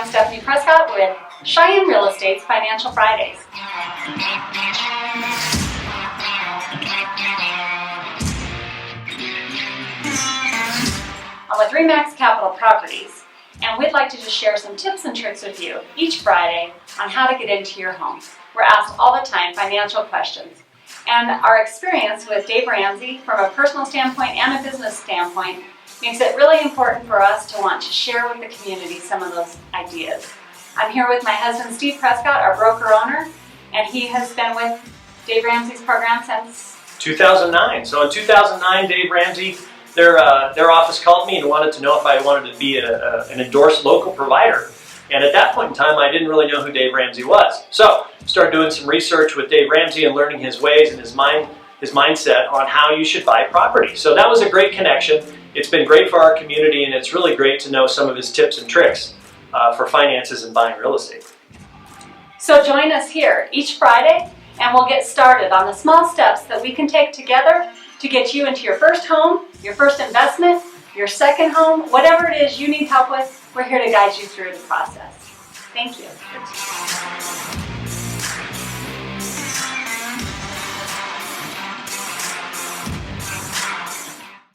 Stephanie Prescott with Cheyenne Real Estate's Financial Fridays. I'm with REMAX Capital Properties, and we'd like to just share some tips and tricks with you each Friday on how to get into your home. We're asked all the time financial questions, and our experience with Dave Ramsey from a personal standpoint and a business standpoint makes it really important for us to want to share with the community some of those ideas. I'm here with my husband, Steve Prescott, our broker owner, and he has been with Dave Ramsey's program since 2009. So in 2009, Dave Ramsey, their office called me and wanted to know if I wanted to be an endorsed local provider. And at that point in time, I didn't really know who Dave Ramsey was. So started doing some research with Dave Ramsey and learning his ways and his mindset on how you should buy property. So that was a great connection. It's been great for our community, and it's really great to know some of his tips and tricks for finances and buying real estate. So join us here each Friday, and we'll get started on the small steps that we can take together to get you into your first home, your first investment, your second home, whatever it is you need help with, we're here to guide you through the process. Thank you.